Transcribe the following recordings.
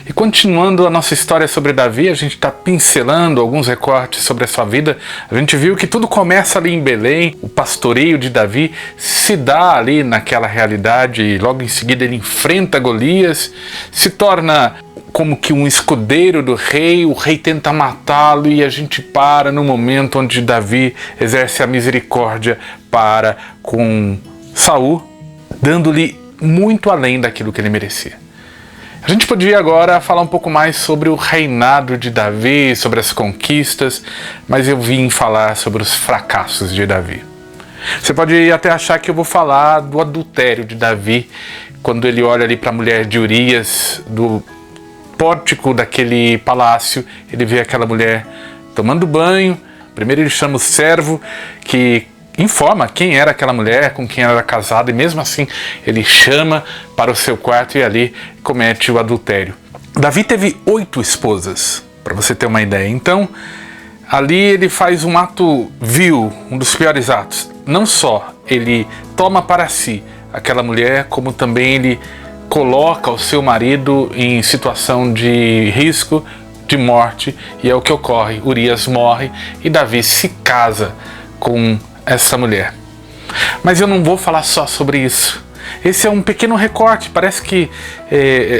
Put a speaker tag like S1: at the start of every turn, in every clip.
S1: E continuando a nossa história sobre Davi, a gente está pincelando alguns recortes sobre a sua vida. A gente viu que tudo começa ali em Belém, o pastoreio de Davi se dá ali naquela realidade e logo em seguida ele enfrenta Golias, se torna como que um escudeiro do rei, o rei tenta matá-lo e a gente para no momento onde Davi exerce a misericórdia para com Saul, dando-lhe muito além daquilo que ele merecia. A gente podia agora falar um pouco mais sobre o reinado de Davi, sobre as conquistas, mas eu vim falar sobre os fracassos de Davi. Você pode até achar que eu vou falar do adultério de Davi, quando ele olha ali para a mulher de Urias, do pórtico daquele palácio, ele vê aquela mulher tomando banho. Primeiro ele chama o servo que informa quem era aquela mulher, com quem ela era casada, e mesmo assim ele chama para o seu quarto e ali comete o adultério. Davi teve 8 esposas, para você ter uma ideia. Então, ali ele faz um ato vil, um dos piores atos. Não só ele toma para si aquela mulher, como também ele coloca o seu marido em situação de risco de morte, e é o que ocorre. Urias morre e Davi se casa com essa mulher. Mas eu não vou falar só sobre isso. Esse é um pequeno recorte, parece que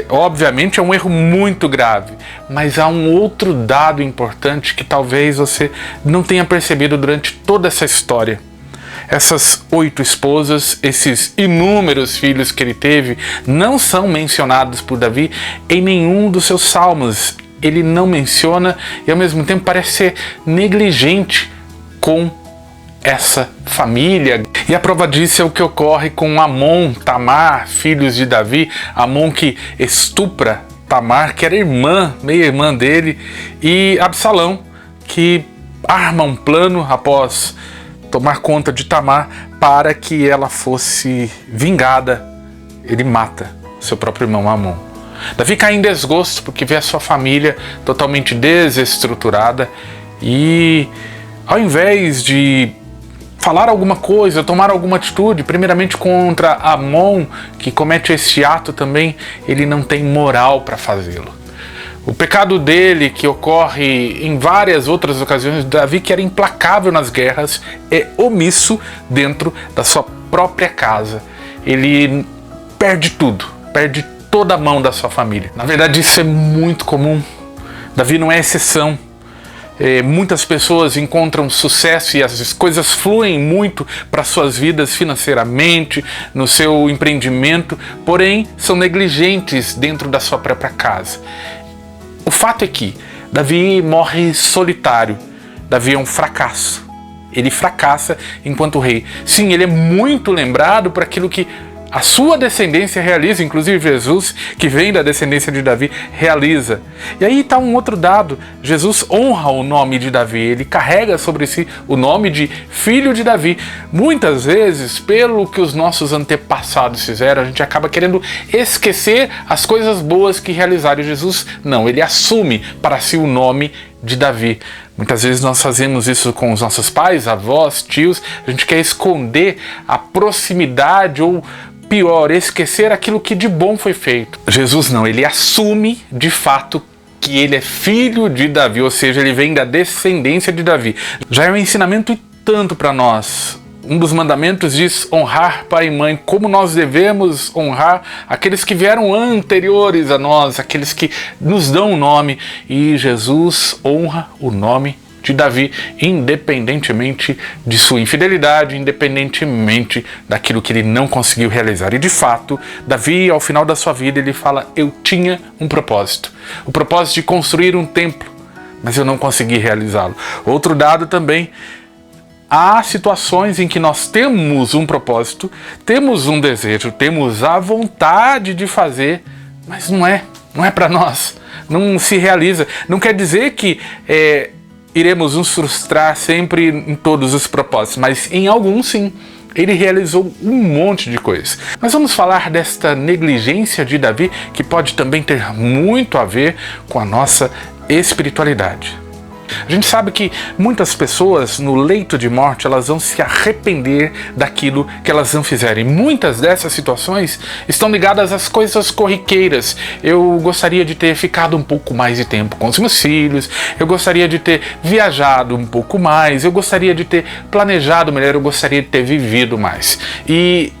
S1: obviamente é um erro muito grave, mas há um outro dado importante que talvez você não tenha percebido durante toda essa história. Essas 8 esposas, esses inúmeros filhos que ele teve, não são mencionados por Davi em nenhum dos seus salmos. Ele não menciona e ao mesmo tempo parece ser negligente com essa família. E a prova disso é o que ocorre com Amon, Tamar, filhos de Davi. Amon que estupra Tamar, que era irmã, meia-irmã dele, e Absalão, que arma um plano após tomar conta de Tamar para que ela fosse vingada. Ele mata seu próprio irmão Amon. Davi cai em desgosto porque vê a sua família totalmente desestruturada e ao invés de falar alguma coisa, tomar alguma atitude, primeiramente contra Amon, que comete esse ato também, ele não tem moral para fazê-lo. O pecado dele, que ocorre em várias outras ocasiões, Davi, que era implacável nas guerras, é omisso dentro da sua própria casa. Ele perde tudo, perde toda a mão da sua família. Na verdade, isso é muito comum. Davi não é exceção. Muitas pessoas encontram sucesso e as coisas fluem muito para suas vidas financeiramente, no seu empreendimento, porém são negligentes dentro da sua própria casa. O fato é que Davi morre solitário. Davi é um fracasso. Ele fracassa enquanto rei. Sim, ele é muito lembrado por aquilo que a sua descendência realiza, inclusive Jesus, que vem da descendência de Davi, realiza. E aí está um outro dado. Jesus honra o nome de Davi, ele carrega sobre si o nome de filho de Davi. Muitas vezes, pelo que os nossos antepassados fizeram, a gente acaba querendo esquecer as coisas boas que realizaram. Jesus não, ele assume para si o nome de Davi. Muitas vezes nós fazemos isso com os nossos pais, avós, tios. A gente quer esconder a proximidade ou pior, esquecer aquilo que de bom foi feito. Jesus não, ele assume de fato que ele é filho de Davi, ou seja, ele vem da descendência de Davi. Já é um ensinamento e tanto para nós. Um dos mandamentos diz honrar pai e mãe, como nós devemos honrar aqueles que vieram anteriores a nós, aqueles que nos dão o nome, e Jesus honra o nome de Davi, independentemente de sua infidelidade, independentemente daquilo que ele não conseguiu realizar. E de fato, Davi, ao final da sua vida, ele fala: eu tinha um propósito, o propósito de construir um templo, mas eu não consegui realizá-lo. Outro dado também, há situações em que nós temos um propósito, temos um desejo, temos a vontade de fazer, mas não é para nós, não se realiza. Não quer dizer que iremos nos frustrar sempre em todos os propósitos, mas em alguns sim. Ele realizou um monte de coisas. Mas vamos falar desta negligência de Davi, que pode também ter muito a ver com a nossa espiritualidade. A gente sabe que muitas pessoas no leito de morte, elas vão se arrepender daquilo que elas não fizeram. E muitas dessas situações estão ligadas às coisas corriqueiras. Eu gostaria de ter ficado um pouco mais de tempo com os meus filhos, eu gostaria de ter viajado um pouco mais, eu gostaria de ter planejado melhor, eu gostaria de ter vivido mais. E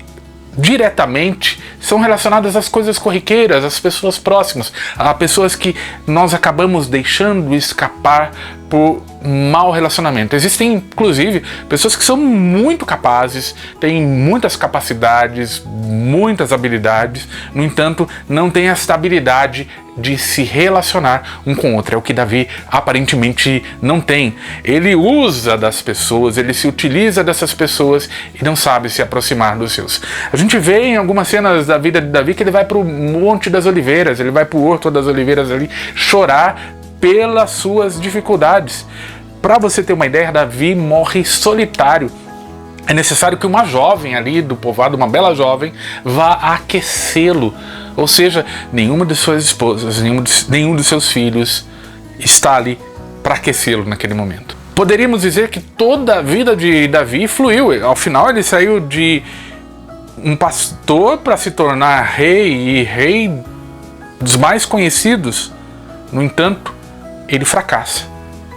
S1: diretamente são relacionadas às coisas corriqueiras, às pessoas próximas, a pessoas que nós acabamos deixando escapar por mau relacionamento. Existem, inclusive, pessoas que são muito capazes, têm muitas capacidades, muitas habilidades, no entanto, não têm essa habilidade de se relacionar um com o outro. É o que Davi aparentemente não tem. Ele usa das pessoas, ele se utiliza dessas pessoas e não sabe se aproximar dos seus. A gente vê em algumas cenas da vida de Davi que ele vai para o Monte das Oliveiras, ele vai para o Horto das Oliveiras ali chorar pelas suas dificuldades. Para você ter uma ideia, Davi morre solitário. É necessário que uma jovem ali do povoado, uma bela jovem, vá aquecê-lo. Ou seja, nenhuma de suas esposas, nenhum de seus filhos está ali para aquecê-lo naquele momento. Poderíamos dizer que toda a vida de Davi fluiu. Ao final ele saiu de um pastor para se tornar rei, e rei dos mais conhecidos. No entanto, ele fracassa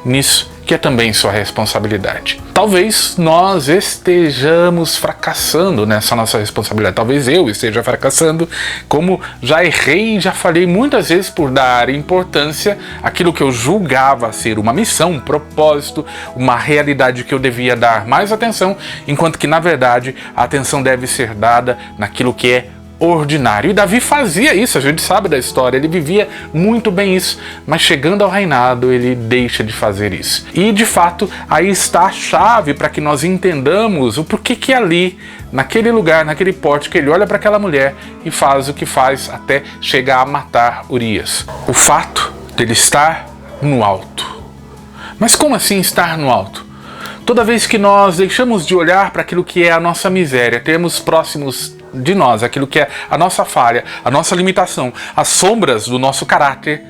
S1: nisso, que é também sua responsabilidade. Talvez nós estejamos fracassando nessa nossa responsabilidade. Talvez eu esteja fracassando, como já errei e já falhei muitas vezes por dar importância àquilo que eu julgava ser uma missão, um propósito, uma realidade que eu devia dar mais atenção, enquanto que, na verdade, a atenção deve ser dada naquilo que é ordinário. E Davi fazia isso, a gente sabe da história, ele vivia muito bem isso, mas chegando ao reinado ele deixa de fazer isso. E de fato aí está a chave para que nós entendamos o porquê que ali, naquele lugar, naquele pórtico, ele olha para aquela mulher e faz o que faz até chegar a matar Urias. O fato dele estar no alto. Mas como assim estar no alto? Toda vez que nós deixamos de olhar para aquilo que é a nossa miséria, temos próximos de nós aquilo que é a nossa falha, a nossa limitação, as sombras do nosso caráter,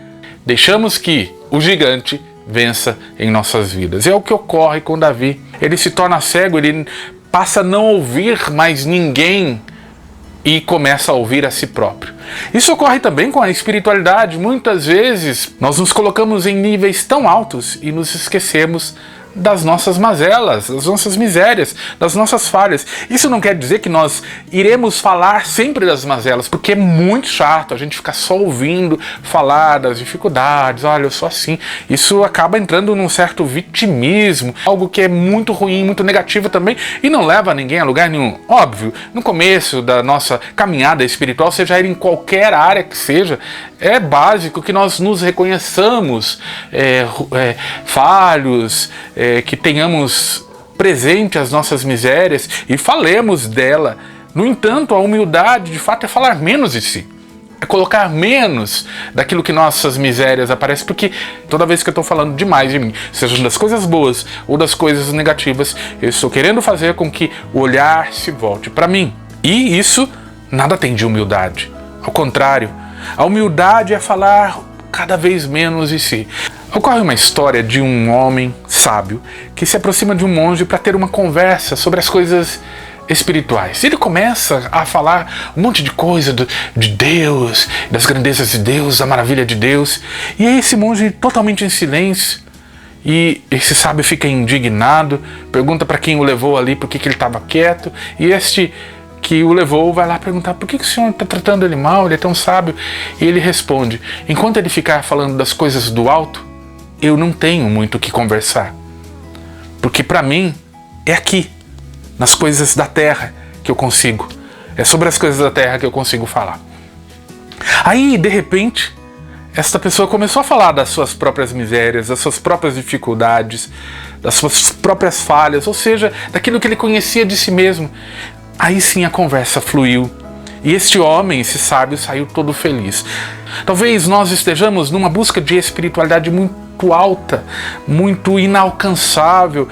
S1: deixamos que o gigante vença em nossas vidas. É o que ocorre com Davi. Ele se torna cego, ele passa a não ouvir mais ninguém e começa a ouvir a si próprio. Isso ocorre também com a espiritualidade. Muitas vezes nós nos colocamos em níveis tão altos e nos esquecemos das nossas mazelas, das nossas misérias, das nossas falhas. Isso não quer dizer que nós iremos falar sempre das mazelas, porque é muito chato a gente ficar só ouvindo falar das dificuldades. Olha, eu sou assim. Isso acaba entrando num certo vitimismo, algo que é muito ruim, muito negativo também, e não leva ninguém a lugar nenhum. Óbvio, no começo da nossa caminhada espiritual, seja ele em qualquer área que seja, é básico que nós nos reconheçamos falhos, que tenhamos presente as nossas misérias e falemos dela. No entanto, a humildade, de fato, é falar menos de si. É colocar menos daquilo que nossas misérias aparecem, porque toda vez que eu estou falando demais de mim, seja das coisas boas ou das coisas negativas, eu estou querendo fazer com que o olhar se volte para mim. E isso nada tem de humildade. Ao contrário, a humildade é falar cada vez menos de si. Ocorre uma história de um homem sábio que se aproxima de um monge para ter uma conversa sobre as coisas espirituais. Ele começa a falar um monte de coisa de Deus, das grandezas de Deus, da maravilha de Deus. E aí esse monge totalmente em silêncio, e esse sábio fica indignado, pergunta para quem o levou ali por que ele estava quieto, e este que o levou vai lá perguntar: por que o senhor está tratando ele mal, ele é tão sábio? E ele responde: enquanto ele ficar falando das coisas do alto, eu não tenho muito o que conversar, porque para mim é aqui, nas coisas da terra, que eu consigo, é sobre as coisas da terra que eu consigo falar. Aí, de repente, esta pessoa começou a falar das suas próprias misérias, das suas próprias dificuldades, das suas próprias falhas, ou seja, daquilo que ele conhecia de si mesmo. Aí sim a conversa fluiu, e este homem, esse sábio, saiu todo feliz. Talvez nós estejamos numa busca de espiritualidade muito alta, muito inalcançável.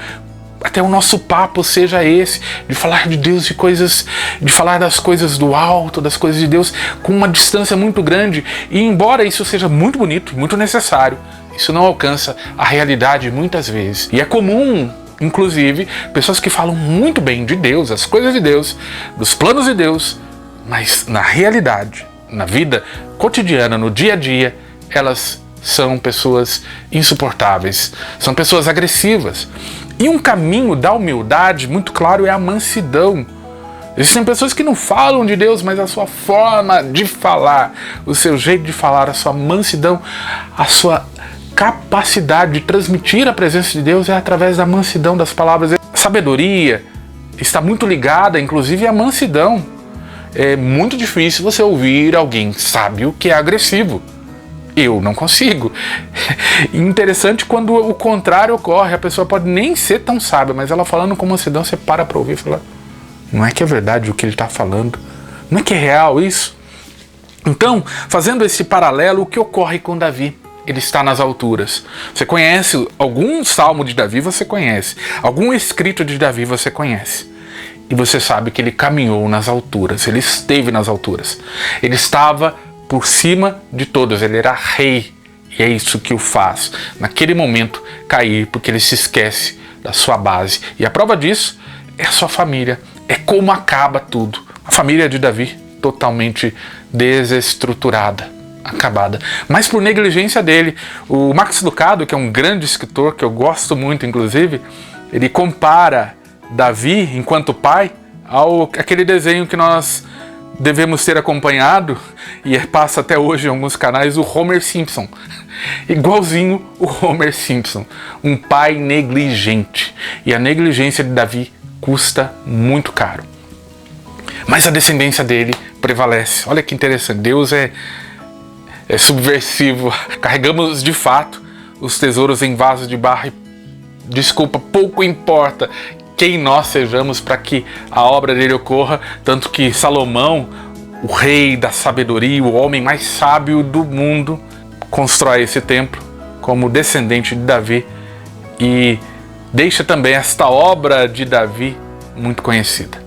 S1: Até o nosso papo seja esse, de falar de Deus, de falar das coisas do alto, das coisas de Deus, com uma distância muito grande. E embora isso seja muito bonito, muito necessário, Isso não alcança a realidade muitas vezes. E é comum, inclusive, pessoas que falam muito bem de Deus, as coisas de Deus, dos planos de Deus, mas na realidade, na vida cotidiana, no dia a dia, elas são pessoas insuportáveis, são pessoas agressivas. E um caminho da humildade, muito claro, é a mansidão. Existem pessoas que não falam de Deus, mas a sua forma de falar, o seu jeito de falar, a sua mansidão, a sua capacidade de transmitir a presença de Deus é através da mansidão das palavras. A sabedoria está muito ligada, inclusive, à mansidão. É muito difícil você ouvir alguém sábio que é agressivo. Eu não consigo. Interessante quando o contrário ocorre. A pessoa pode nem ser tão sábia, mas ela falando com mansidão, você para ouvir e fala: não é que é verdade o que ele está falando? Não é que é real isso? Então, fazendo esse paralelo, o que ocorre com Davi? Ele está nas alturas. Você conhece algum salmo de Davi, você conhece. Algum escrito de Davi, você conhece. E você sabe que ele caminhou nas alturas, ele esteve nas alturas. Ele estava por cima de todos, ele era rei. E é isso que o faz, naquele momento, cair, porque ele se esquece da sua base. E a prova disso é a sua família, é como acaba tudo. A família de Davi, totalmente desestruturada, acabada. Mas por negligência dele. O Max Lucado, que é um grande escritor, que eu gosto muito, inclusive, ele compara Davi, enquanto pai, aquele desenho que nós devemos ter acompanhado, e passa até hoje em alguns canais, o Homer Simpson. Igualzinho o Homer Simpson. Um pai negligente. E a negligência de Davi custa muito caro. Mas a descendência dele prevalece. Olha que interessante. Deus é subversivo. Carregamos de fato os tesouros em vasos de barro e, desculpa, pouco importa quem nós sejamos para que a obra dele ocorra, tanto que Salomão, o rei da sabedoria, o homem mais sábio do mundo, constrói esse templo como descendente de Davi e deixa também esta obra de Davi muito conhecida.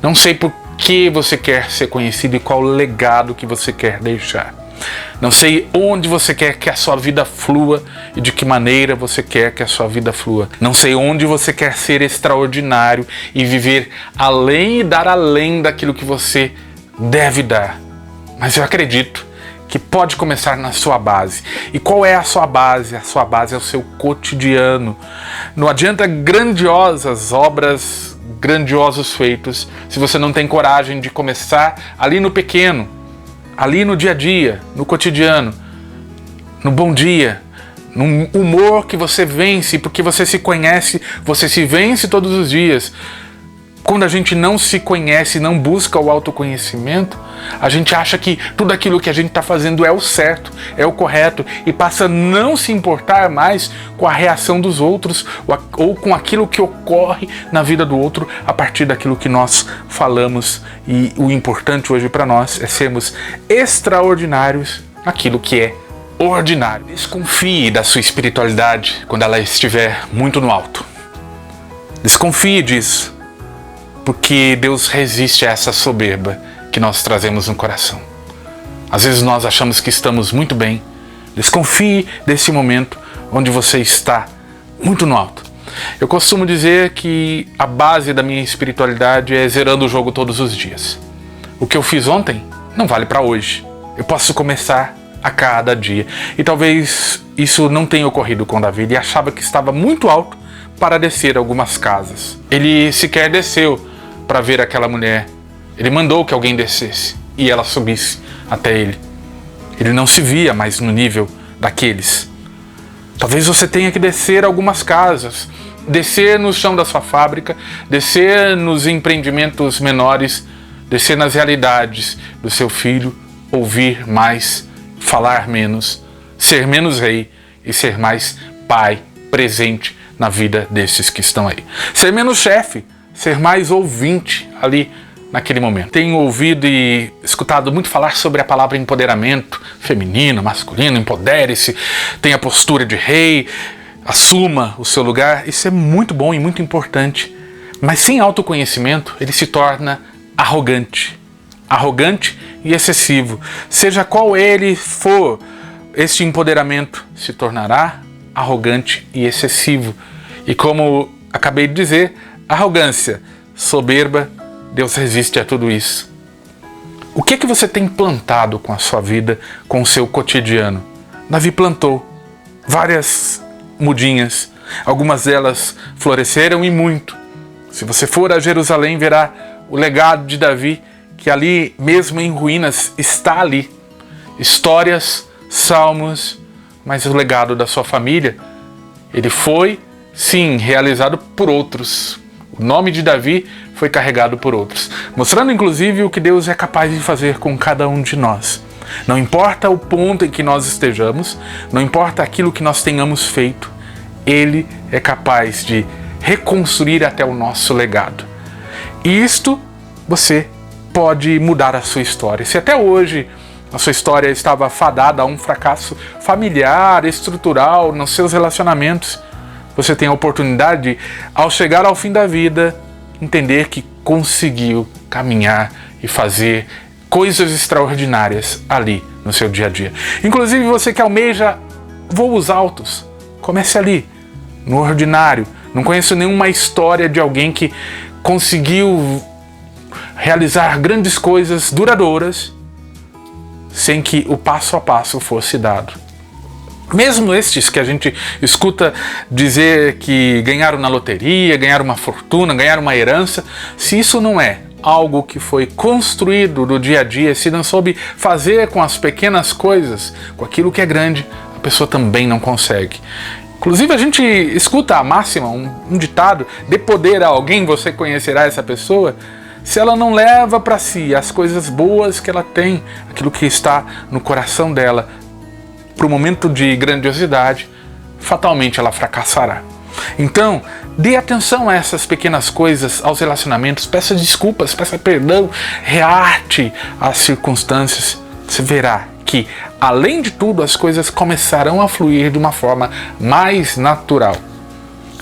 S1: Não sei por que você quer ser conhecido e qual legado que você quer deixar. Não sei onde você quer que a sua vida flua e de que maneira você quer que a sua vida flua. Não sei onde você quer ser extraordinário e viver além e dar além daquilo que você deve dar. Mas eu acredito que pode começar na sua base. E qual é a sua base? A sua base é o seu cotidiano. Não adianta grandiosas obras, grandiosos feitos, se você não tem coragem de começar ali no pequeno. Ali no dia a dia, no cotidiano, no bom dia, no humor que você vence, porque você se conhece, você se vence todos os dias. Quando a gente não se conhece, não busca o autoconhecimento, a gente acha que tudo aquilo que a gente está fazendo é o certo, é o correto, e passa a não se importar mais com a reação dos outros ou com aquilo que ocorre na vida do outro a partir daquilo que nós falamos. E o importante hoje para nós é sermos extraordinários naquilo que é ordinário. Desconfie da sua espiritualidade quando ela estiver muito no alto. Desconfie disso, porque Deus resiste a essa soberba que nós trazemos no coração. Às vezes nós achamos que estamos muito bem. Desconfie desse momento onde você está muito no alto. Eu costumo dizer que a base da minha espiritualidade é zerando o jogo todos os dias. O que eu fiz ontem não vale para hoje. Eu posso começar a cada dia. E talvez isso não tenha ocorrido com Davi. Ele achava que estava muito alto para descer algumas casas. Ele sequer desceu para ver aquela mulher. Ele mandou que alguém descesse e ela subisse até ele. Ele não se via mais no nível daqueles. Talvez você tenha que descer algumas casas, descer no chão da sua fábrica, descer nos empreendimentos menores, descer nas realidades do seu filho, ouvir mais, falar menos, ser menos rei e ser mais pai presente na vida desses que estão aí. Ser menos chefe, ser mais ouvinte ali naquele momento. Tenho ouvido e escutado muito falar sobre a palavra empoderamento feminino, masculino, empodere-se, tenha postura de rei, assuma o seu lugar. Isso é muito bom e muito importante, mas sem autoconhecimento ele se torna arrogante e excessivo. Seja qual ele for este empoderamento se tornará arrogante e excessivo. E como acabei de dizer, arrogância, soberba, Deus resiste a tudo isso. O que é que você tem plantado com a sua vida, com o seu cotidiano? Davi plantou várias mudinhas, algumas delas floresceram e muito. Se você for a Jerusalém, verá o legado de Davi, que ali, mesmo em ruínas, está ali. Histórias, salmos, mas o legado da sua família, ele foi, sim, realizado por outros. O nome de Davi foi carregado por outros, mostrando inclusive o que Deus é capaz de fazer com cada um de nós. Não importa o ponto em que nós estejamos, não importa aquilo que nós tenhamos feito, Ele é capaz de reconstruir até o nosso legado. E isto você pode mudar a sua história. Se até hoje a sua história estava fadada a um fracasso familiar, estrutural, nos seus relacionamentos, você tem a oportunidade de, ao chegar ao fim da vida, entender que conseguiu caminhar e fazer coisas extraordinárias ali no seu dia a dia. Inclusive você que almeja voos altos, comece ali, no ordinário. Não conheço nenhuma história de alguém que conseguiu realizar grandes coisas duradouras sem que o passo a passo fosse dado. Mesmo estes que a gente escuta dizer que ganharam na loteria, ganharam uma fortuna, ganharam uma herança, se isso não é algo que foi construído no dia a dia, se não soube fazer com as pequenas coisas, com aquilo que é grande, a pessoa também não consegue. Inclusive a gente escuta a máxima, um ditado: dê poder a alguém, você conhecerá essa pessoa. Se ela não leva para si as coisas boas que ela tem, aquilo que está no coração dela, para o momento de grandiosidade, fatalmente ela fracassará. Então, dê atenção a essas pequenas coisas, aos relacionamentos, peça desculpas, peça perdão, reate às circunstâncias. Você verá que, além de tudo, as coisas começarão a fluir de uma forma mais natural.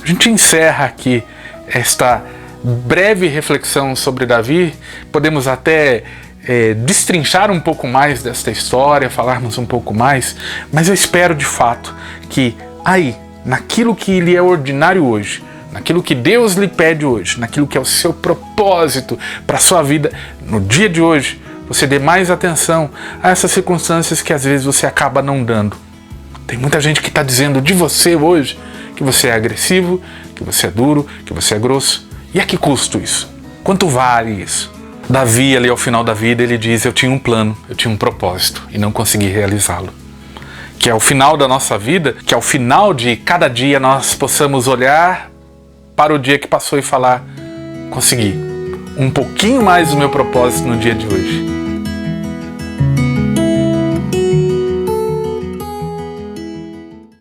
S1: A gente encerra aqui esta breve reflexão sobre Davi. Podemos até destrinchar um pouco mais desta história, falarmos um pouco mais, mas eu espero de fato que aí, naquilo que lhe é ordinário hoje, naquilo que Deus lhe pede hoje, naquilo que é o seu propósito para a sua vida no dia de hoje, você dê mais atenção a essas circunstâncias que às vezes você acaba não dando. Tem muita gente que está dizendo de você hoje que você é agressivo, que você é duro, que você é grosso. E a que custo isso? Quanto vale isso? Davi, ali ao final da vida, ele diz: eu tinha um plano, eu tinha um propósito e não consegui realizá-lo. Que ao final da nossa vida, que ao final de cada dia nós possamos olhar para o dia que passou e falar: consegui um pouquinho mais do meu propósito no dia de hoje.